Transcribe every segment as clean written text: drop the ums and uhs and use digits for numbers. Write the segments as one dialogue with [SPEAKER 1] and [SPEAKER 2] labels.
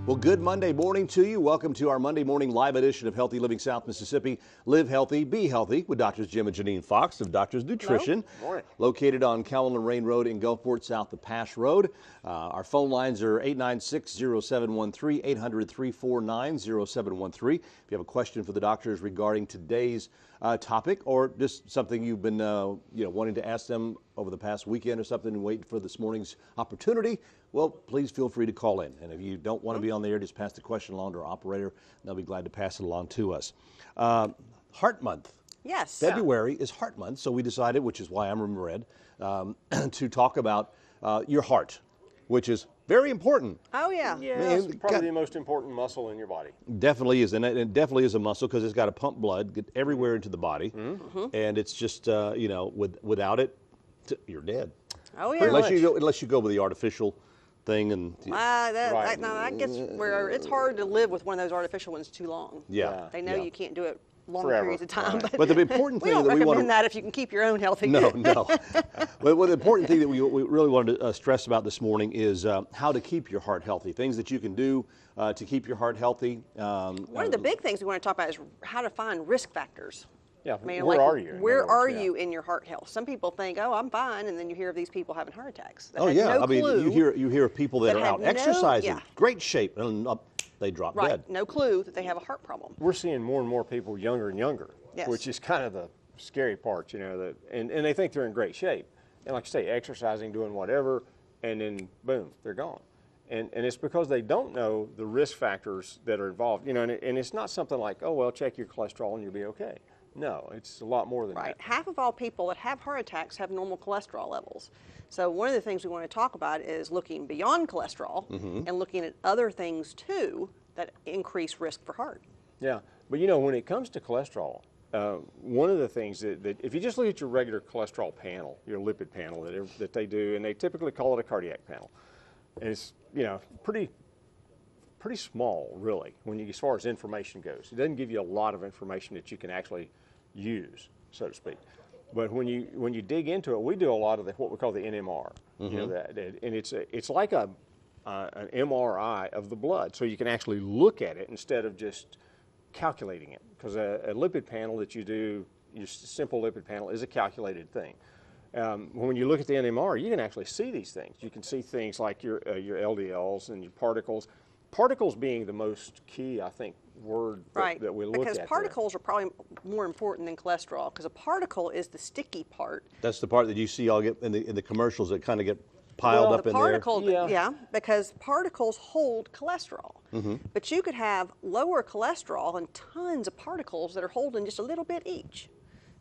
[SPEAKER 1] Well, good Monday morning to you. Welcome to our Monday morning live edition of Healthy Living South Mississippi. Live healthy, be healthy with Doctors Jim and Janine Fox of Doctors Nutrition.
[SPEAKER 2] Morning.
[SPEAKER 1] Located on Calhoun and Rain Road in Gulfport, south of Pash Road. Our phone lines are 896-0713, 800-349-0713. If you have a question for the doctors regarding today's topic, or just something you've been wanting to ask them over the past weekend or something and waiting for this morning's opportunity, well, please feel free to call in. And if you don't want to be on the air, just pass the question along to our operator. They'll be glad to pass it along to us. Heart Month.
[SPEAKER 3] Yes.
[SPEAKER 1] February is Heart Month, so we decided, which is why I'm in red, to talk about your heart, which is very important.
[SPEAKER 3] Oh, yeah.
[SPEAKER 2] Yeah, it's probably the most important muscle in your body.
[SPEAKER 1] Definitely is, and it definitely is a muscle because it's got to pump blood, get everywhere into the body, and it's just, without it, you're dead.
[SPEAKER 3] Oh, yeah.
[SPEAKER 1] Unless you go with the artificial thing, and
[SPEAKER 3] that gets where it's hard to live with one of those artificial ones too long.
[SPEAKER 1] Yeah.
[SPEAKER 3] They know you can't do it long
[SPEAKER 2] Forever.
[SPEAKER 3] periods of time.
[SPEAKER 2] Right.
[SPEAKER 1] But the important thing
[SPEAKER 3] we don't
[SPEAKER 1] that we want
[SPEAKER 3] recommend that if you can keep your own healthy.
[SPEAKER 1] No. But the important thing that we really wanted to stress about this morning is how to keep your heart healthy. Things that you can do to keep your heart healthy.
[SPEAKER 3] One of the big things we want to talk about is how to find risk factors.
[SPEAKER 2] Yeah,
[SPEAKER 3] I mean,
[SPEAKER 2] where are you?
[SPEAKER 3] Where are you in your heart health? Some people think, oh, I'm fine, and then you hear of these people having heart attacks.
[SPEAKER 1] Oh yeah,
[SPEAKER 3] no
[SPEAKER 1] I mean,
[SPEAKER 3] clue
[SPEAKER 1] you hear of people that are out exercising, great shape, and they drop dead.
[SPEAKER 3] No clue that they have a heart problem.
[SPEAKER 2] We're seeing more and more people younger and younger,
[SPEAKER 3] Yes.
[SPEAKER 2] which is kind of the scary part, and they think they're in great shape. And like I say, exercising, doing whatever, and then boom, they're gone. And it's because they don't know the risk factors that are involved, and it's not something like, oh, well, check your cholesterol and you'll be okay. No, it's a lot more than that.
[SPEAKER 3] Half of all people that have heart attacks have normal cholesterol levels. So one of the things we want to talk about is looking beyond cholesterol and looking at other things too that increase risk for heart.
[SPEAKER 2] Yeah, but when it comes to cholesterol, one of the things that if you just look at your regular cholesterol panel, your lipid panel that they do, and they typically call it a cardiac panel, and it's pretty small, really, as far as information goes. It doesn't give you a lot of information that you can actually use, so to speak. But when you dig into it, we do a lot of what we call the NMR. And it's like an MRI of the blood, so you can actually look at it instead of just calculating it. Because a lipid panel that you do, your simple lipid panel, is a calculated thing. When you look at the NMR, you can actually see these things. You can see things like your LDLs and your particles. Particles being the most key, I think, word that we look at.
[SPEAKER 3] Because particles are probably more important than cholesterol, because a particle is the sticky part.
[SPEAKER 1] That's the part that you see all get in the commercials that kind of get piled up in there.
[SPEAKER 3] Yeah, because particles hold cholesterol. But you could have lower cholesterol and tons of particles that are holding just a little bit each.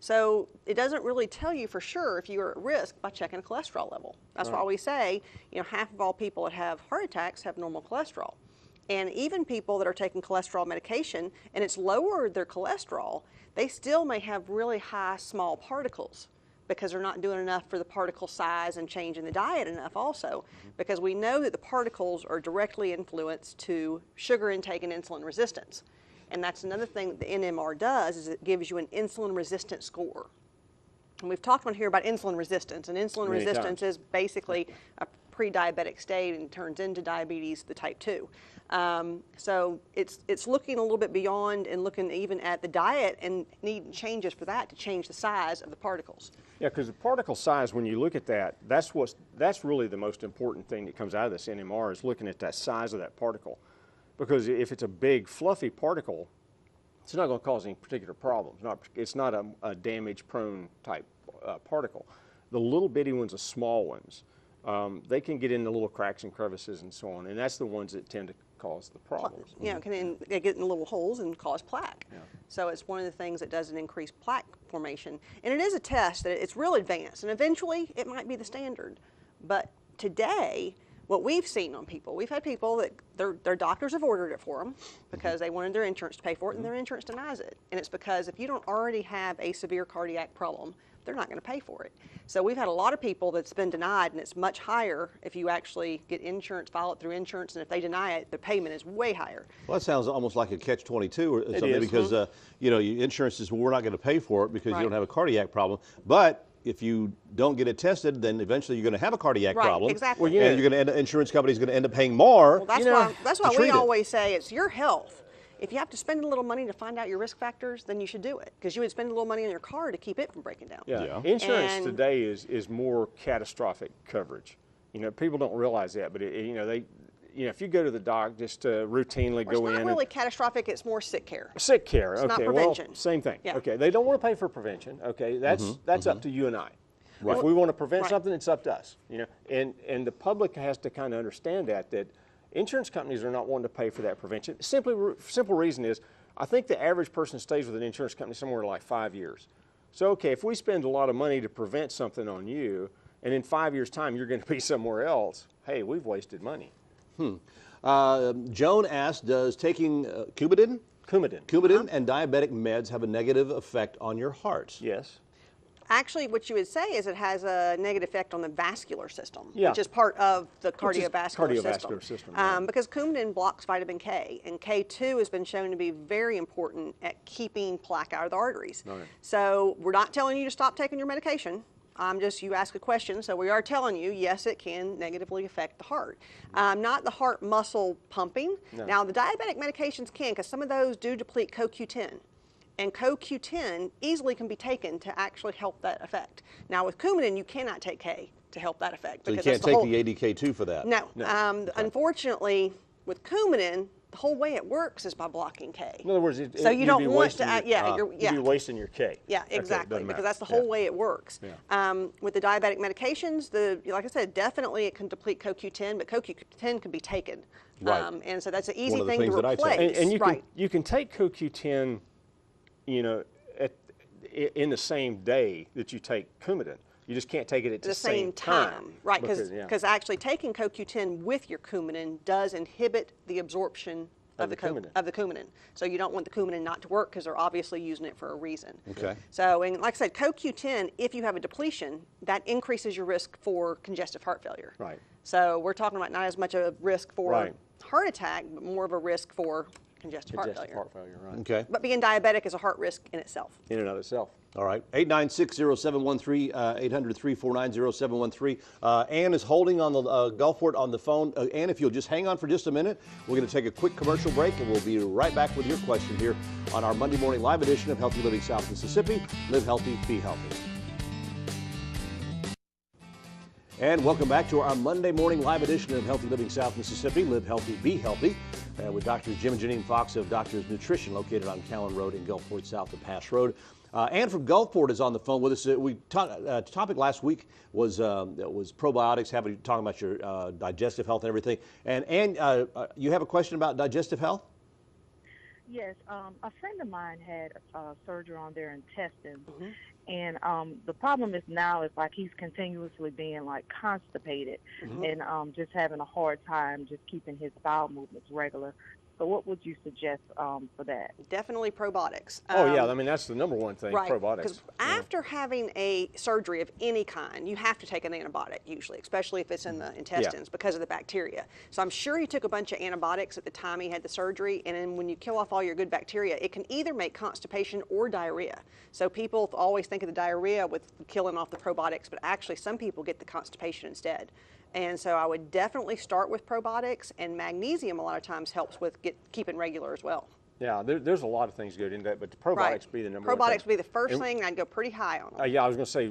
[SPEAKER 3] So it doesn't really tell you for sure if you're at risk by checking a cholesterol level. That's why we say, half of all people that have heart attacks have normal cholesterol. And even people that are taking cholesterol medication and it's lowered their cholesterol, they still may have really high small particles because they're not doing enough for the particle size and changing the diet enough also. Because we know that the particles are directly influenced to sugar intake and insulin resistance. And that's another thing that the NMR does, is it gives you an insulin resistant score. And we've talked here about insulin resistance, and insulin resistance is basically a pre-diabetic state and turns into diabetes, the type 2. So it's looking a little bit beyond and looking even at the diet and needing changes for that to change the size of the particles.
[SPEAKER 2] Yeah, because the particle size, when you look at that, that's really the most important thing that comes out of this NMR, is looking at that size of that particle. Because if it's a big, fluffy particle, it's not going to cause any particular problems. It's not a damage-prone type particle. The little bitty ones, the small ones, they can get into little cracks and crevices and so on, and that's the ones that tend to cause the problems.
[SPEAKER 3] They get in little holes and cause plaque.
[SPEAKER 2] Yeah.
[SPEAKER 3] So it's one of the things that does an increased plaque formation. And it is a test that it's real advanced, and eventually it might be the standard. But today, what we've seen on people, we've had people that their doctors have ordered it for them because they wanted their insurance to pay for it, and their insurance denies it. And it's because if you don't already have a severe cardiac problem, they're not going to pay for it. So we've had a lot of people that's been denied, and it's much higher if you actually get insurance, file it through insurance, and if they deny it, the payment is way higher.
[SPEAKER 1] Well, that sounds almost like a catch-22 or something,
[SPEAKER 2] is.
[SPEAKER 1] because your insurance says, well, we're not going to pay for it because you don't have a cardiac problem, but if you don't get it tested, then eventually you're going to have a cardiac
[SPEAKER 3] Right,
[SPEAKER 1] problem.
[SPEAKER 3] exactly.
[SPEAKER 1] Well, and you're going to insurance company's going to end up paying more.
[SPEAKER 3] Well, that's
[SPEAKER 1] you know,
[SPEAKER 3] why
[SPEAKER 1] to
[SPEAKER 3] we
[SPEAKER 1] treat it.
[SPEAKER 3] always say it's your health. If you have to spend a little money to find out your risk factors, then you should do it, because you would spend a little money on your car to keep it from breaking down.
[SPEAKER 2] Yeah. Insurance
[SPEAKER 3] And-
[SPEAKER 2] today is more catastrophic coverage. You know, people don't realize that, but if you go to the doc, just routinely
[SPEAKER 3] Well,
[SPEAKER 2] go
[SPEAKER 3] it's
[SPEAKER 2] in.
[SPEAKER 3] not really catastrophic, it's more sick care.
[SPEAKER 2] Sick care.
[SPEAKER 3] It's
[SPEAKER 2] Okay.
[SPEAKER 3] not
[SPEAKER 2] Well,
[SPEAKER 3] prevention.
[SPEAKER 2] same thing.
[SPEAKER 3] Yeah.
[SPEAKER 2] Okay. They don't want to pay for prevention. Okay. That's up to you and I.
[SPEAKER 1] Right.
[SPEAKER 2] If we want to prevent
[SPEAKER 3] Right.
[SPEAKER 2] something, it's up to us. You know, and the public has to kind of understand that insurance companies are not wanting to pay for that prevention. Simple reason is, I think the average person stays with an insurance company somewhere like 5 years. So, okay, if we spend a lot of money to prevent something on you, and in 5 years' time you're going to be somewhere else, hey, we've wasted money.
[SPEAKER 1] Joan asked, does taking Coumadin and diabetic meds have a negative effect on your heart?
[SPEAKER 2] Yes.
[SPEAKER 3] Actually, what you would say is it has a negative effect on the vascular system,
[SPEAKER 2] Yeah.
[SPEAKER 3] which is part of the
[SPEAKER 2] Which is
[SPEAKER 3] cardiovascular
[SPEAKER 2] system, right.
[SPEAKER 3] Because Coumadin blocks vitamin K, and K2 has been shown to be very important at keeping plaque out of the arteries.
[SPEAKER 2] Right.
[SPEAKER 3] So we're not telling you to stop taking your medication. You ask a question, so we are telling you, yes, it can negatively affect the heart. Not the heart muscle pumping.
[SPEAKER 2] No.
[SPEAKER 3] Now, the diabetic medications can, because some of those do deplete CoQ10. And CoQ10 easily can be taken to actually help that effect. Now, with Coumadin, you cannot take K to help that effect.
[SPEAKER 1] So you
[SPEAKER 3] because
[SPEAKER 1] can't
[SPEAKER 3] that's
[SPEAKER 1] take the ADK2 for that?
[SPEAKER 3] No. Unfortunately, with Coumadin, the whole way it works is by blocking K.
[SPEAKER 2] In other words,
[SPEAKER 3] so you don't want to,
[SPEAKER 2] you'd be wasting your K.
[SPEAKER 3] Yeah,
[SPEAKER 2] Okay,
[SPEAKER 3] exactly,
[SPEAKER 2] doesn't
[SPEAKER 3] because
[SPEAKER 2] matter.
[SPEAKER 3] that's the whole way it works.
[SPEAKER 2] Yeah.
[SPEAKER 3] With the diabetic medications, like I said, definitely it can deplete CoQ10, but CoQ10 can be taken.
[SPEAKER 1] Right.
[SPEAKER 3] And so that's an easy
[SPEAKER 1] One of the
[SPEAKER 3] thing
[SPEAKER 1] things
[SPEAKER 3] to
[SPEAKER 1] that I take.
[SPEAKER 3] replace.
[SPEAKER 2] And
[SPEAKER 3] right.
[SPEAKER 2] you can take CoQ10, in the same day that you take Coumadin. You just can't take it at
[SPEAKER 3] the same time. Right, because actually taking CoQ10 with your Coumadin does inhibit the absorption of the Coumadin. So you don't want the Coumadin not to work, because they're obviously using it for a reason.
[SPEAKER 1] Okay.
[SPEAKER 3] So, and like I said, CoQ10, if you have a depletion, that increases your risk for congestive heart failure.
[SPEAKER 2] Right.
[SPEAKER 3] So we're talking about not as much a risk for
[SPEAKER 2] Right.
[SPEAKER 3] heart attack, but more of a risk for congestive heart failure.
[SPEAKER 2] Heart failure, right.
[SPEAKER 1] Okay.
[SPEAKER 3] But being diabetic is a heart risk in itself.
[SPEAKER 2] In and of itself.
[SPEAKER 1] All right. 896-0713, 800-349-0713. Ann is holding on the Gulfport on the phone. Ann, if you'll just hang on for just a minute, we're going to take a quick commercial break, and we'll be right back with your question here on our Monday morning live edition of Healthy Living South Mississippi. Live healthy, be healthy. And welcome back to our Monday morning live edition of Healthy Living South Mississippi. Live healthy, be healthy. With Drs. Jim and Janine Fox of Doctors Nutrition, located on Callan Road in Gulfport, south of Pass Road. Ann from Gulfport is on the phone with us. The topic last week was probiotics, talking about your digestive health and everything. And Ann, you have a question about digestive health?
[SPEAKER 4] Yes, a friend of mine had surgery on their intestines, and the problem is now is like he's continuously being like constipated and just having a hard time just keeping his bowel movements regular. So what would you suggest for that?
[SPEAKER 3] Definitely probiotics.
[SPEAKER 2] Oh, yeah, I mean, that's the number one thing,
[SPEAKER 3] Right,
[SPEAKER 2] probiotics.
[SPEAKER 3] because after having a surgery of any kind, you have to take an antibiotic usually, especially if it's in the intestines because of the bacteria. So I'm sure he took a bunch of antibiotics at the time he had the surgery, and then when you kill off all your good bacteria, it can either make constipation or diarrhea. So people always think of the diarrhea with killing off the probiotics, but actually some people get the constipation instead. And so I would definitely start with probiotics, and magnesium a lot of times helps with keeping regular as well.
[SPEAKER 2] Yeah, there's a lot of things good in that, but the probiotics be the number one
[SPEAKER 3] Probiotics
[SPEAKER 2] thing.
[SPEAKER 3] would be the first thing, and I'd go pretty high on them.
[SPEAKER 2] Yeah, I was going to say,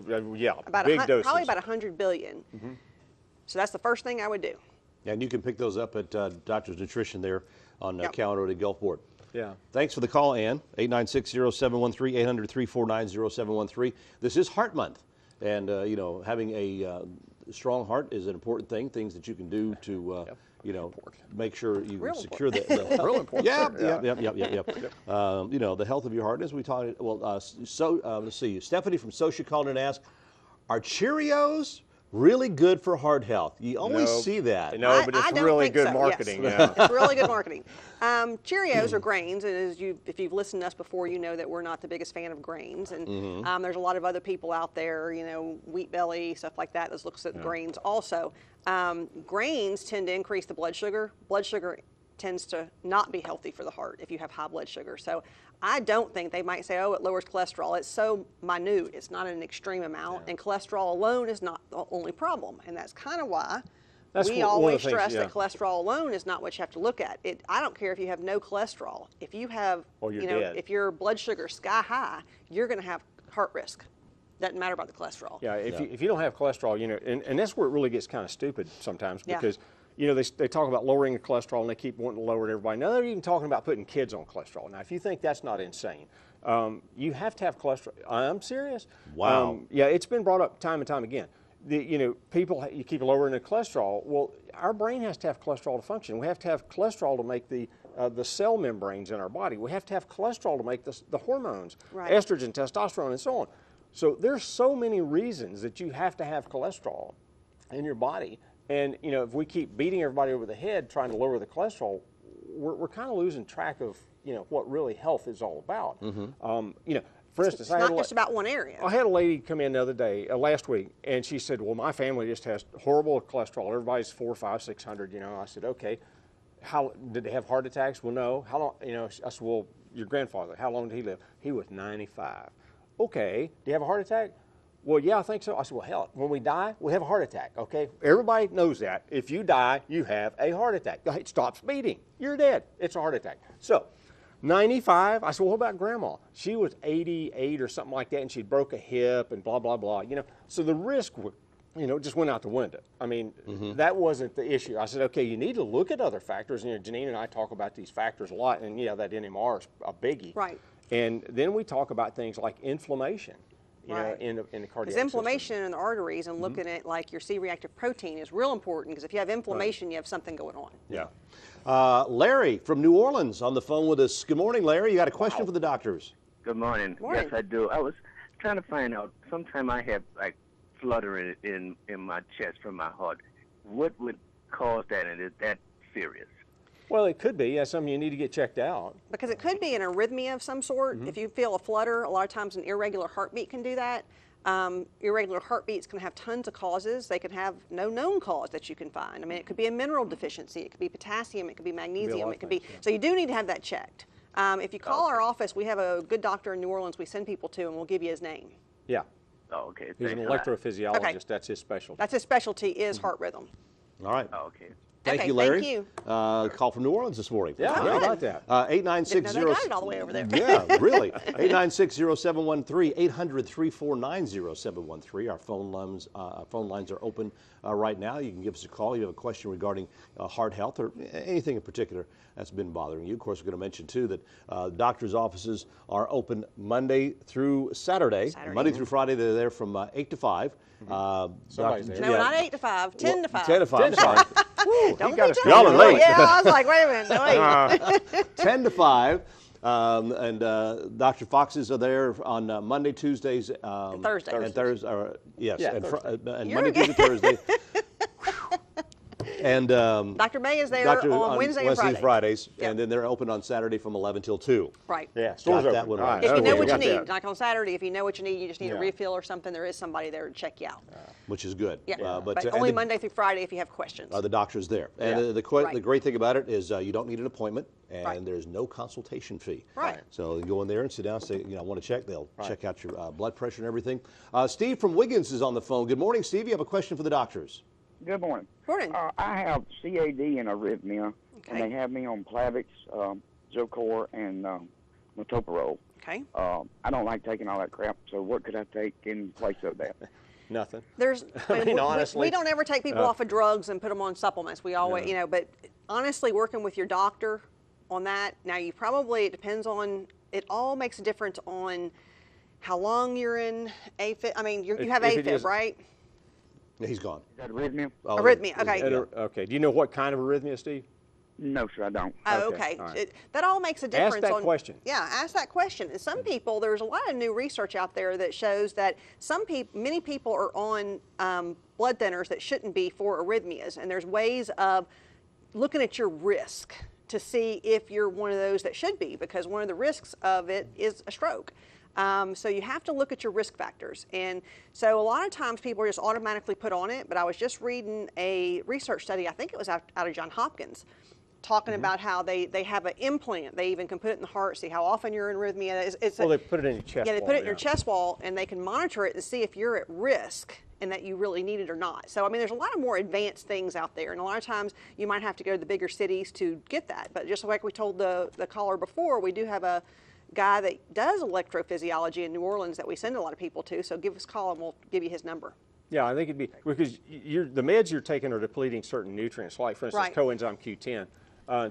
[SPEAKER 3] About
[SPEAKER 2] big doses.
[SPEAKER 3] probably about 100 billion. So that's the first thing I would do.
[SPEAKER 1] Yeah, and you can pick those up at Doctor's Nutrition there on Callan Road in Gulfport.
[SPEAKER 2] Yeah.
[SPEAKER 1] Thanks for the call, Ann. 896-0713, 800-349-0713. This is Heart Month, and having a strong heart is an important thing. Things that you can do to make sure you secure the
[SPEAKER 2] Real important.
[SPEAKER 1] Yeah. The health of your heart, as we talked. Well, let's see. Stephanie from Socia called and asked, "Are Cheerios really good for heart health?" You always see that.
[SPEAKER 2] No, but it's
[SPEAKER 3] I don't
[SPEAKER 2] really
[SPEAKER 3] think
[SPEAKER 2] good
[SPEAKER 3] so,
[SPEAKER 2] marketing.
[SPEAKER 3] yes.
[SPEAKER 2] Yeah.
[SPEAKER 3] It's really good marketing. Cheerios are grains, and if you've listened to us before, you know that we're not the biggest fan of grains. And there's a lot of other people out there, Wheat Belly, stuff like that looks at grains also. Grains tend to increase the blood sugar. Blood sugar tends to not be healthy for the heart if you have high blood sugar. So I don't think they might say, oh, it lowers cholesterol. It's so minute. It's not an extreme amount. And cholesterol alone is not the only problem. And that's kind of why we always stress that cholesterol alone is not what you have to look at. I don't care if you have no cholesterol. If you have, if your blood sugar's sky high, you're going to have heart risk. Doesn't matter about the cholesterol.
[SPEAKER 2] Yeah, if you don't have cholesterol, and that's where it really gets kind of stupid sometimes because, they talk about lowering the cholesterol and they keep wanting to lower it everybody. Now they're even talking about putting kids on cholesterol. Now, if you think that's not insane, you have to have cholesterol. I'm serious.
[SPEAKER 1] Wow.
[SPEAKER 2] Yeah, it's been brought up time and time again. People, you keep lowering the cholesterol. Well, our brain has to have cholesterol to function. We have to have cholesterol to make the cell membranes in our body. We have to have cholesterol to make the hormones, estrogen, testosterone, and so on. So there's so many reasons that you have to have cholesterol in your body. And, if we keep beating everybody over the head trying to lower the cholesterol, we're kind of losing track of, what really health is all about. For instance,
[SPEAKER 3] it's not just about one area.
[SPEAKER 2] I had a lady come in the other day, last week, and she said, well, my family just has horrible cholesterol. Everybody's 400, 500, 600, I said, okay. How did they have heart attacks? Well, no. How long, I said, well, your grandfather, how long did he live? He was 95. Okay, do you have a heart attack? Well, yeah, I think so. I said, well, hell, when we die, we have a heart attack, okay? Everybody knows that. If you die, you have a heart attack. It stops beating. You're dead. It's a heart attack. So, 95, I said, well, what about grandma? She was 88 or something like that, and she broke a hip and blah, blah, blah. So the risk, just went out the window. I mean, that wasn't the issue. I said, okay, you need to look at other factors. Janine and I talk about these factors a lot, and that NMR is a biggie.
[SPEAKER 3] Right.
[SPEAKER 2] And then we talk about things like inflammation. In the cardiac
[SPEAKER 3] because inflammation in the arteries and looking at like your C-reactive protein is real important because if you have inflammation, you have something going on.
[SPEAKER 1] Yeah. Larry from New Orleans on the phone with us. Good morning, Larry. You got a question for the doctors?
[SPEAKER 5] Good morning.
[SPEAKER 3] Morning.
[SPEAKER 5] Yes, I do. I was trying to find out. Sometime I have like fluttering in my chest from my heart. What would cause that, and is that serious?
[SPEAKER 2] Well, it could be. That's something you need to get checked out.
[SPEAKER 3] Because it could be an arrhythmia of some sort. If you feel a flutter, a lot of times an irregular heartbeat can do that. Irregular heartbeats can have tons of causes. They can have no known cause that you can find. I mean, it could be a mineral deficiency. It could be potassium. It could be magnesium. It could be. So you do need to have that checked. If you call our office, we have a good doctor in New Orleans we send people to, and we'll give you his name.
[SPEAKER 2] Yeah.
[SPEAKER 5] Oh, okay.
[SPEAKER 2] He's an electrophysiologist.
[SPEAKER 3] Okay.
[SPEAKER 2] That's his specialty.
[SPEAKER 3] That's his specialty is heart rhythm.
[SPEAKER 1] All right.
[SPEAKER 5] Oh, okay.
[SPEAKER 1] Thank
[SPEAKER 3] Okay,
[SPEAKER 1] you, Larry.
[SPEAKER 3] thank you.
[SPEAKER 1] Call from New Orleans this morning.
[SPEAKER 2] Yeah, how about that?
[SPEAKER 1] 896
[SPEAKER 3] Didn't know they got it all the way over there.
[SPEAKER 1] Yeah, really. 896-0713, 800-349-0713. Our phone lines are open right now. You can give us a call. You have a question regarding heart health or anything in particular that's been bothering you. Of course, we're going to mention, too, that doctors' offices are open Monday through Saturday. Monday through Friday, they're there from 8 to 5.
[SPEAKER 2] Somebody's there.
[SPEAKER 3] No, not 8 to 5, 10 to 5.
[SPEAKER 1] 10 to 5, I'm sorry.
[SPEAKER 3] Don't be
[SPEAKER 1] Y'all are late.
[SPEAKER 3] Yeah, I was like, wait a minute, wait.
[SPEAKER 1] 10 to 5. Dr. Fox's are there on Monday, Tuesdays,
[SPEAKER 3] Thursdays.
[SPEAKER 1] and Thursday. Yes,
[SPEAKER 2] Yeah,
[SPEAKER 1] and
[SPEAKER 3] You're
[SPEAKER 1] Monday, Tuesday, Thursday. And
[SPEAKER 3] Dr. May is there on Wednesday and
[SPEAKER 1] Fridays,
[SPEAKER 3] Yep.
[SPEAKER 1] and then they're open on Saturday from 11 till 2.
[SPEAKER 3] Right.
[SPEAKER 2] Yeah, stores
[SPEAKER 1] Got
[SPEAKER 2] open.
[SPEAKER 1] that one
[SPEAKER 2] All
[SPEAKER 1] right.
[SPEAKER 3] If you know
[SPEAKER 2] we
[SPEAKER 3] what you
[SPEAKER 2] got
[SPEAKER 3] need,
[SPEAKER 2] that.
[SPEAKER 3] like on Saturday, if you know what you need, you just need a
[SPEAKER 2] Yeah.
[SPEAKER 3] refill or something, there is somebody there to check you out.
[SPEAKER 1] Which is good.
[SPEAKER 3] Yeah,
[SPEAKER 1] But
[SPEAKER 3] but
[SPEAKER 1] and
[SPEAKER 3] only
[SPEAKER 1] the-
[SPEAKER 3] Monday through Friday if you have questions.
[SPEAKER 1] the doctor's there. And
[SPEAKER 2] Yeah.
[SPEAKER 1] the
[SPEAKER 3] Right.
[SPEAKER 1] great thing about it is you don't need an appointment, and
[SPEAKER 3] Right.
[SPEAKER 1] there's no consultation fee.
[SPEAKER 3] Right.
[SPEAKER 1] So you go in there and sit down and say, I want to check. They'll check out your blood pressure and everything. Steve from Wiggins is on the phone. Good morning, Steve. You have a question for the doctors.
[SPEAKER 6] Good morning.
[SPEAKER 3] Morning.
[SPEAKER 6] I have CAD and arrhythmia,
[SPEAKER 3] Okay.
[SPEAKER 6] and they have me on Plavix, Zocor, and metoprolol.
[SPEAKER 3] Okay.
[SPEAKER 6] I don't like taking all that crap, so what could I take in place of that?
[SPEAKER 2] Nothing.
[SPEAKER 3] There's,
[SPEAKER 2] I mean, honestly,
[SPEAKER 3] we don't ever take people off of drugs and put them on supplements. We always, but honestly, working with your doctor on that, now it depends on, it all makes a difference on how long you're in AFib. I mean, you have
[SPEAKER 2] if it
[SPEAKER 3] AFib,
[SPEAKER 2] is-
[SPEAKER 3] right?
[SPEAKER 1] Yeah, he's gone.
[SPEAKER 6] Is that arrhythmia?
[SPEAKER 1] Oh,
[SPEAKER 3] Arrhythmia, okay.
[SPEAKER 2] Okay. Do you know what kind of arrhythmia, Steve?
[SPEAKER 6] No, sir, I don't.
[SPEAKER 3] Oh,
[SPEAKER 2] Okay,
[SPEAKER 3] okay.
[SPEAKER 2] all right.
[SPEAKER 3] That all makes a difference.
[SPEAKER 2] that question.
[SPEAKER 3] Yeah, ask that question. And some people, there's a lot of new research out there that shows that many people are on blood thinners that shouldn't be for arrhythmias. And there's ways of looking at your risk to see if you're one of those that should be, because one of the risks of it is a stroke. So you have to look at your risk factors. And so a lot of times people are just automatically put on it, but I was just reading a research study, I think it was out of Johns Hopkins, talking about how they have an implant. They even can put it in the heart, see how often you're in arrhythmia.
[SPEAKER 2] Well, they put it in your chest
[SPEAKER 3] Yeah, they
[SPEAKER 2] wall,
[SPEAKER 3] put it in your chest wall, and they can monitor it and see if you're at risk and that you really need it or not. So, I mean, there's a lot of more advanced things out there, and a lot of times you might have to go to the bigger cities to get that. But just like we told the caller before, we do have a guy that does electrophysiology in New Orleans that we send a lot of people to, so give us a call and we'll give you his number.
[SPEAKER 2] Yeah, I think it'd be, because the meds you're taking are depleting certain nutrients, like for instance,
[SPEAKER 3] Right.
[SPEAKER 2] coenzyme Q10,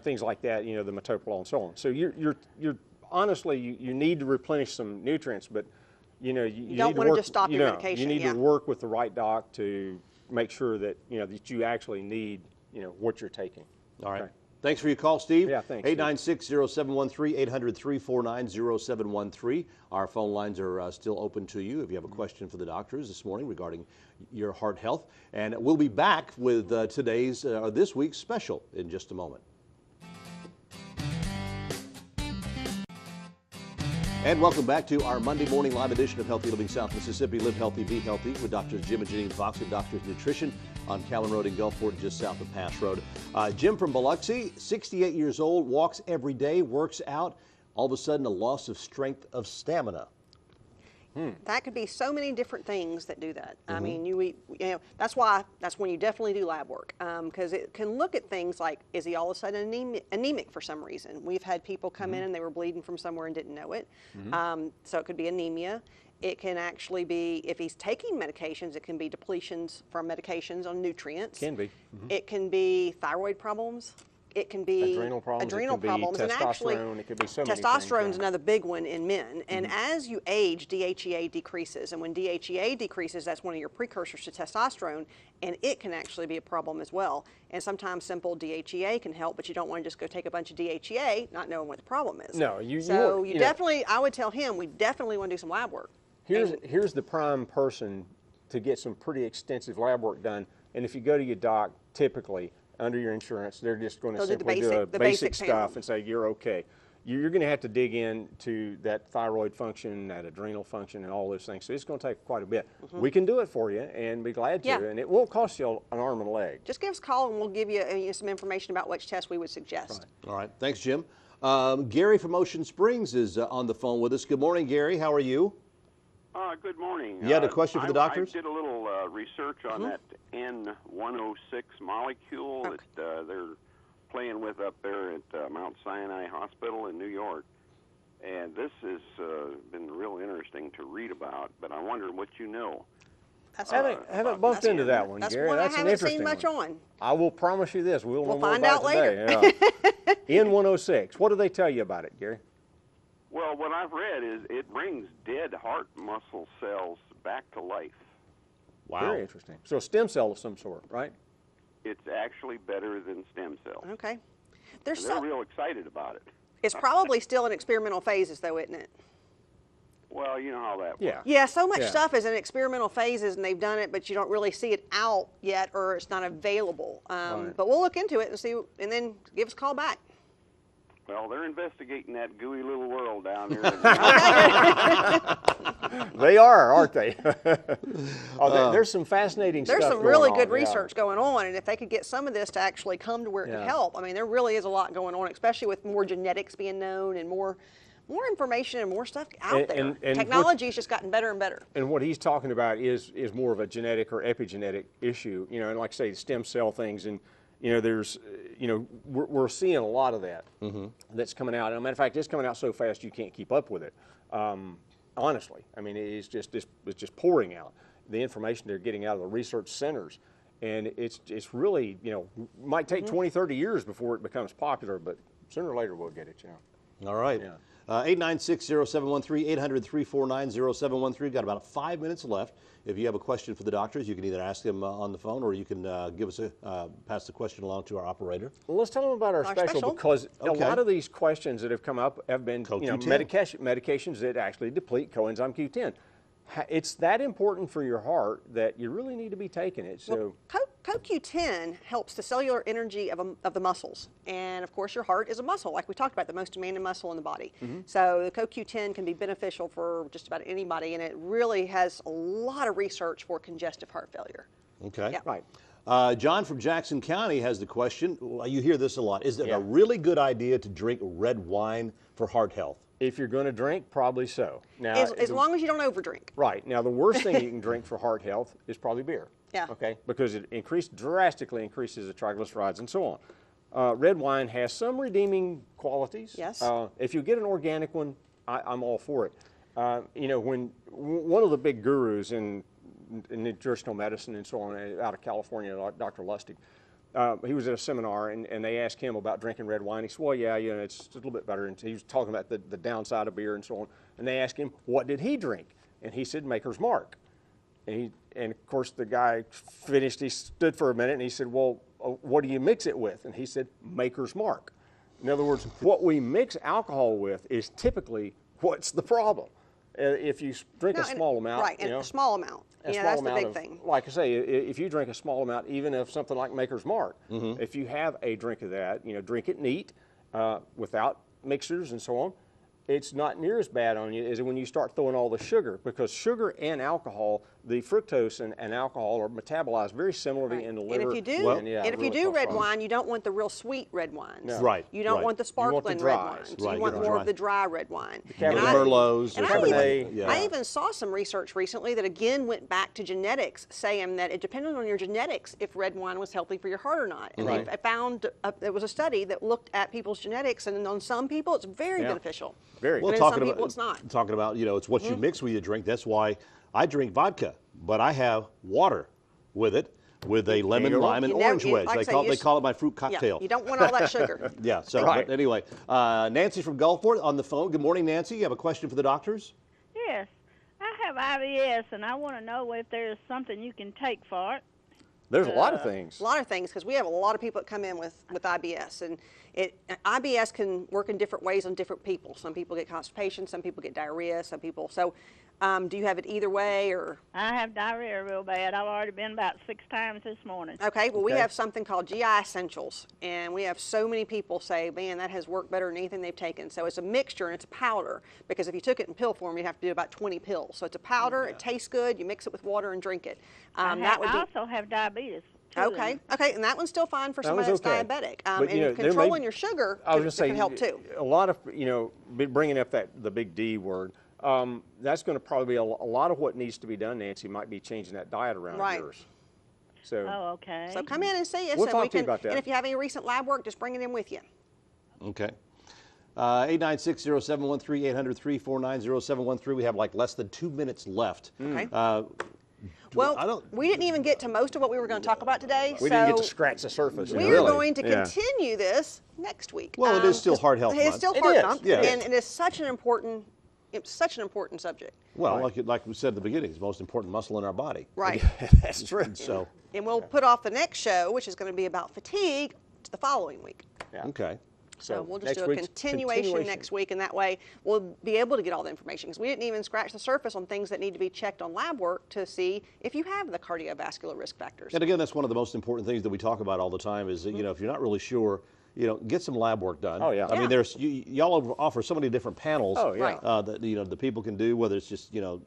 [SPEAKER 2] things like that, you know, the metoprolol and so on. So you're honestly, you need to replenish some nutrients, but you know, you
[SPEAKER 3] don't
[SPEAKER 2] need to
[SPEAKER 3] wanna
[SPEAKER 2] work,
[SPEAKER 3] just stop your medication,
[SPEAKER 2] You need
[SPEAKER 3] yeah.
[SPEAKER 2] to work with the right doc to make sure that, you know, that you actually need, you know, what you're taking.
[SPEAKER 1] All right.
[SPEAKER 2] Okay.
[SPEAKER 1] Thanks for your call, Steve.
[SPEAKER 2] Yeah, thanks, Steve.
[SPEAKER 1] 896-0713, 800-349-0713. Our phone lines are still open to you if you have a question for the doctors this morning regarding your heart health. And we'll be back with this week's special in just a moment. And welcome back to our Monday morning live edition of Healthy Living South Mississippi. Live healthy, be healthy with Doctors Jim and Janine Fox at Doctors Nutrition on Callan Road in Gulfport, just south of Pass Road. Jim from Biloxi, 68 years old, walks every day, works out. All of a sudden, a loss of strength of stamina.
[SPEAKER 3] That could be so many different things that do that. I mean, that's when you definitely do lab work, because it can look at things like, is he all of a sudden anemic for some reason? We've had people come in and they were bleeding from somewhere and didn't know it. So it could be anemia. It can actually be, if he's taking medications, it can be depletions from medications on nutrients.
[SPEAKER 2] Can be.
[SPEAKER 3] It can be thyroid problems. It can be
[SPEAKER 2] Adrenal problems.
[SPEAKER 3] adrenal
[SPEAKER 2] It can
[SPEAKER 3] problems,
[SPEAKER 2] be
[SPEAKER 3] and actually,
[SPEAKER 2] testosterone. It could be so many things.
[SPEAKER 3] testosterone's
[SPEAKER 2] Yeah.
[SPEAKER 3] another big one in men. And as you age, DHEA decreases, and when DHEA decreases, that's one of your precursors to testosterone, and it can actually be a problem as well. And sometimes simple DHEA can help, but you don't want to just go take a bunch of DHEA, not knowing what the problem is.
[SPEAKER 2] No,
[SPEAKER 3] you
[SPEAKER 2] know,
[SPEAKER 3] definitely, I would tell him, we definitely want to do some lab work.
[SPEAKER 2] Here's the prime person to get some pretty extensive lab work done. And if you go to your doc, typically under your insurance, they're just going to
[SPEAKER 3] They'll do
[SPEAKER 2] simply do
[SPEAKER 3] the
[SPEAKER 2] a
[SPEAKER 3] basic
[SPEAKER 2] basic
[SPEAKER 3] panel.
[SPEAKER 2] stuff and say you're okay. You're going to have to dig into that thyroid function, that adrenal function, and all those things. So it's going to take quite a bit. We can do it for you and be glad to,
[SPEAKER 3] Yeah.
[SPEAKER 2] and it won't cost you an arm and a leg.
[SPEAKER 3] Just give us a call and we'll give you some information about which test we would suggest.
[SPEAKER 1] All right. Thanks, Jim. Gary from Ocean Springs is on the phone with us. Good morning, Gary. How are you?
[SPEAKER 7] Good morning.
[SPEAKER 1] You had a question for the doctors?
[SPEAKER 7] I did a little research on that N106 molecule that they're playing with up there at Mount Sinai Hospital in New York. And this has been real interesting to read about, but I wonder what you know.
[SPEAKER 3] That's
[SPEAKER 2] Haven't bumped into that one,
[SPEAKER 3] That's
[SPEAKER 2] Gary.
[SPEAKER 3] one
[SPEAKER 2] That's
[SPEAKER 3] I
[SPEAKER 2] an
[SPEAKER 3] haven't
[SPEAKER 2] interesting
[SPEAKER 3] seen much
[SPEAKER 2] one.
[SPEAKER 3] on.
[SPEAKER 2] I will promise you this. We'll know more
[SPEAKER 3] find
[SPEAKER 2] about
[SPEAKER 3] out
[SPEAKER 2] it today. Yeah. N106. What do they tell you about it, Gary?
[SPEAKER 7] Well, what I've read is it brings dead heart muscle cells back to life.
[SPEAKER 1] Wow.
[SPEAKER 2] Very interesting. So a stem cell of some sort, right?
[SPEAKER 7] It's actually better than stem cells.
[SPEAKER 3] Okay.
[SPEAKER 7] And they're real excited about it.
[SPEAKER 3] It's probably still in experimental phases, though, isn't it?
[SPEAKER 7] Well, you know how that works.
[SPEAKER 2] Yeah.
[SPEAKER 3] Yeah, so much
[SPEAKER 2] Yeah.
[SPEAKER 3] stuff is in experimental phases, and they've done it, but you don't really see it out yet, or it's not available.
[SPEAKER 2] Right.
[SPEAKER 3] But we'll look into it and see, and then give us a call back.
[SPEAKER 7] Well, they're investigating that gooey little world down there.
[SPEAKER 2] They are, aren't they? There's some fascinating
[SPEAKER 3] There's
[SPEAKER 2] stuff
[SPEAKER 3] some
[SPEAKER 2] going
[SPEAKER 3] really
[SPEAKER 2] on,
[SPEAKER 3] good
[SPEAKER 2] yeah.
[SPEAKER 3] research going on, and if they could get some of this to actually come to where it could
[SPEAKER 2] Yeah.
[SPEAKER 3] help, I mean, there really is a lot going on, especially with more genetics being known and more information and more stuff out
[SPEAKER 2] And-
[SPEAKER 3] there.
[SPEAKER 2] and what-
[SPEAKER 3] Technology's just gotten better and better.
[SPEAKER 2] And what he's talking about is more of a genetic or epigenetic issue, you know, and like I say, the stem cell things, and you know, there's, you know, we're seeing a lot of that that's coming out. And as a matter of fact, it's coming out so fast you can't keep up with it. Honestly, I mean, it's just pouring out the information they're getting out of the research centers, and it's really, you know, might take 20, 30 years before it becomes popular, but sooner or later we'll get it, you know.
[SPEAKER 1] All right.
[SPEAKER 2] Yeah.
[SPEAKER 1] 896-0713, 800-349-0713. Got about 5 minutes left. If you have a question for the doctors, you can either ask them on the phone or you can give us pass the question along to our operator.
[SPEAKER 2] Well, let's tell them about our special, because
[SPEAKER 1] Okay.
[SPEAKER 2] a lot of these questions that have come up have been, you know,
[SPEAKER 1] CoQ10.
[SPEAKER 2] medications that actually deplete coenzyme Q10. It's that important for your heart that you really need to be taking it. So.
[SPEAKER 3] CoQ10 helps the cellular energy of the muscles. And of course, your heart is a muscle, like we talked about, the most demanding muscle in the body. So the CoQ10 can be beneficial for just about anybody, and it really has a lot of research for congestive heart failure.
[SPEAKER 1] Okay.
[SPEAKER 3] Yeah.
[SPEAKER 2] Right.
[SPEAKER 1] John from Jackson County has the question. Well, you hear this a lot. Is it
[SPEAKER 2] Yeah.
[SPEAKER 1] a really good idea to drink red wine for heart health?
[SPEAKER 2] If you're going to drink, probably so. Now,
[SPEAKER 3] As long as you don't overdrink.
[SPEAKER 2] right. Now, the worst thing you can drink for heart health is probably beer.
[SPEAKER 3] Yeah.
[SPEAKER 2] Okay? Because it drastically increases the triglycerides and so on. Red wine has some redeeming qualities.
[SPEAKER 3] Yes.
[SPEAKER 2] If you get an organic one, I'm all for it. You know, when one of the big gurus in nutritional medicine and so on out of California, Dr. Lustig, he was at a seminar and they asked him about drinking red wine. He said, well, yeah, you know, it's a little bit better. And he was talking about the downside of beer and so on. And they asked him, what did he drink? And he said, Maker's Mark. And of course, the guy finished, he stood for a minute and he said, well, what do you mix it with? And he said, Maker's Mark. In other words, what we mix alcohol with is typically what's the problem. If you drink a small amount,
[SPEAKER 3] right,
[SPEAKER 2] you know,
[SPEAKER 3] a small amount. Yeah, that's the big thing.
[SPEAKER 2] Like I say, if you drink a small amount, even of something like Maker's Mark, if you have a drink of that, you know, drink it neat, without mixers and so on. It's not near as bad on you as when you start throwing all the sugar, because sugar and alcohol, the fructose and alcohol are metabolized very similarly in the liver.
[SPEAKER 3] And if you do,
[SPEAKER 2] really
[SPEAKER 3] red wine, you don't want the real sweet red wines.
[SPEAKER 2] No.
[SPEAKER 1] Right.
[SPEAKER 3] You don't
[SPEAKER 1] right.
[SPEAKER 3] want the sparkling red
[SPEAKER 2] dries.
[SPEAKER 3] wines.
[SPEAKER 1] Right,
[SPEAKER 3] You want
[SPEAKER 1] you want
[SPEAKER 3] more
[SPEAKER 1] dry.
[SPEAKER 3] of the dry red wine.
[SPEAKER 2] Cabernet
[SPEAKER 1] Merlots
[SPEAKER 3] and
[SPEAKER 1] or something.
[SPEAKER 3] I even saw some research recently that again went back to genetics, saying that it depended on your genetics if red wine was healthy for your heart or not. And
[SPEAKER 2] Right.
[SPEAKER 3] they found there was a study that looked at people's genetics, and on some people it's very beneficial.
[SPEAKER 2] Very.
[SPEAKER 1] Well,
[SPEAKER 3] And in
[SPEAKER 1] talking
[SPEAKER 3] some
[SPEAKER 1] about
[SPEAKER 3] people it's not.
[SPEAKER 1] talking about, you know, it's what you mix with your drink. That's why I drink vodka, but I have water with it, with a lemon,
[SPEAKER 2] go.
[SPEAKER 1] lime, and
[SPEAKER 3] You never-
[SPEAKER 1] orange
[SPEAKER 3] you-
[SPEAKER 1] wedge.
[SPEAKER 3] like I
[SPEAKER 1] They
[SPEAKER 3] say,
[SPEAKER 1] call
[SPEAKER 3] you
[SPEAKER 1] they
[SPEAKER 3] s-
[SPEAKER 1] call it my fruit cocktail.
[SPEAKER 3] Yeah, you don't want all that sugar.
[SPEAKER 1] Yeah. So
[SPEAKER 2] Right.
[SPEAKER 1] but anyway, Nancy from Gulfport on the phone. Good morning, Nancy. You have a question for the doctors?
[SPEAKER 8] Yes, I have IBS, and I want to know if there's something you can take for it.
[SPEAKER 2] There's a lot of things.
[SPEAKER 3] A lot of things, because we have a lot of people that come in with IBS, and IBS can work in different ways on different people. Some people get constipation, some people get diarrhea, some people. So, do you have it either way, or?
[SPEAKER 8] I have diarrhea real bad. I've already been about 6 times this morning.
[SPEAKER 3] Okay, well, we
[SPEAKER 2] Okay.
[SPEAKER 3] have something called GI Essentials, and we have so many people say, man, that has worked better than anything they've taken. So it's a mixture, and it's a powder, because if you took it in pill form, you'd have to do about 20 pills. So it's a powder, it tastes good, you mix it with water and drink it.
[SPEAKER 8] I also have diabetes. too.
[SPEAKER 3] Okay, and that one's still fine for
[SPEAKER 2] That
[SPEAKER 3] somebody
[SPEAKER 2] one's
[SPEAKER 3] that's
[SPEAKER 2] okay.
[SPEAKER 3] diabetic.
[SPEAKER 2] But, you know,
[SPEAKER 3] And
[SPEAKER 2] there may-
[SPEAKER 3] controlling your sugar
[SPEAKER 2] I was going to say,
[SPEAKER 3] can help too.
[SPEAKER 2] a lot of, you know, bringing up the big D word, that's going to probably be a lot of what needs to be done, Nancy, might be changing that diet around
[SPEAKER 3] Right.
[SPEAKER 2] yours. So,
[SPEAKER 8] Oh, okay.
[SPEAKER 3] So come in and see us.
[SPEAKER 2] We'll
[SPEAKER 3] and
[SPEAKER 2] talk
[SPEAKER 3] we
[SPEAKER 2] to you
[SPEAKER 3] can,
[SPEAKER 2] about that.
[SPEAKER 3] And if you have any recent lab work, just bring it in with you.
[SPEAKER 1] Okay. 896-0713, 800-349-0713. We have like less than 2 minutes left.
[SPEAKER 3] Okay.
[SPEAKER 1] I
[SPEAKER 3] Well,
[SPEAKER 1] don't-
[SPEAKER 3] we didn't even get to most of what we were going to talk about today.
[SPEAKER 2] we
[SPEAKER 3] so
[SPEAKER 2] didn't get to scratch the surface.
[SPEAKER 3] we
[SPEAKER 2] really.
[SPEAKER 3] are going to
[SPEAKER 2] Yeah.
[SPEAKER 3] continue this next week.
[SPEAKER 1] Well, it is still
[SPEAKER 3] just-
[SPEAKER 1] Heart Health
[SPEAKER 3] It's
[SPEAKER 1] Month.
[SPEAKER 3] still
[SPEAKER 2] It
[SPEAKER 3] Heart
[SPEAKER 2] is,
[SPEAKER 3] Month,
[SPEAKER 1] yeah.
[SPEAKER 3] and it is such an important subject.
[SPEAKER 1] Well, like we said at the beginning, it's the most important muscle in our body.
[SPEAKER 3] Right.
[SPEAKER 2] That's true.
[SPEAKER 1] So,
[SPEAKER 3] And we'll put off the next show, which is going to be about fatigue, to the following week.
[SPEAKER 2] Yeah.
[SPEAKER 1] okay.
[SPEAKER 3] So we'll just
[SPEAKER 2] next
[SPEAKER 3] do a
[SPEAKER 2] week's
[SPEAKER 3] continuation next week, and that way we'll be able to get all the information, because we didn't even scratch the surface on things that need to be checked on lab work to see if you have the cardiovascular risk factors.
[SPEAKER 1] And again, that's one of the most important things that we talk about all the time is that, you know, if you're not really sure, you know, get some lab work done.
[SPEAKER 2] Oh, yeah.
[SPEAKER 1] I mean, there's y'all offer so many different panels
[SPEAKER 2] Oh, yeah.
[SPEAKER 3] Right.
[SPEAKER 1] that, you know, the people can do, whether it's just, you know,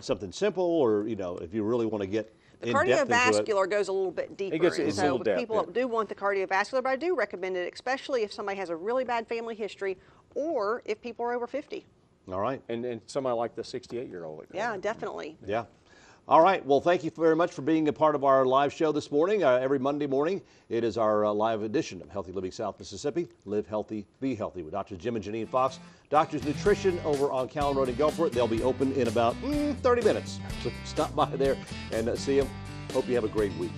[SPEAKER 1] something simple or, you know, if you really want to get in depth into it.
[SPEAKER 3] Cardiovascular goes a little bit deeper.
[SPEAKER 2] gets-
[SPEAKER 3] and
[SPEAKER 2] it's a
[SPEAKER 3] so
[SPEAKER 2] little
[SPEAKER 3] with
[SPEAKER 2] depth,
[SPEAKER 3] people
[SPEAKER 2] yeah.
[SPEAKER 3] that do want the cardiovascular, but I do recommend it, especially if somebody has a really bad family history or if people are over 50.
[SPEAKER 1] All right.
[SPEAKER 2] And somebody like the 68-year-old.
[SPEAKER 3] Yeah, definitely.
[SPEAKER 1] Yeah. All right. Well, thank you very much for being a part of our live show this morning. Every Monday morning, it is our live edition of Healthy Living South Mississippi. Live healthy, be healthy with Dr. Jim and Janine Fox. Doctor's Nutrition over on Callan Road in Gulfport. They'll be open in about 30 minutes. So stop by there and see them. Hope you have a great week.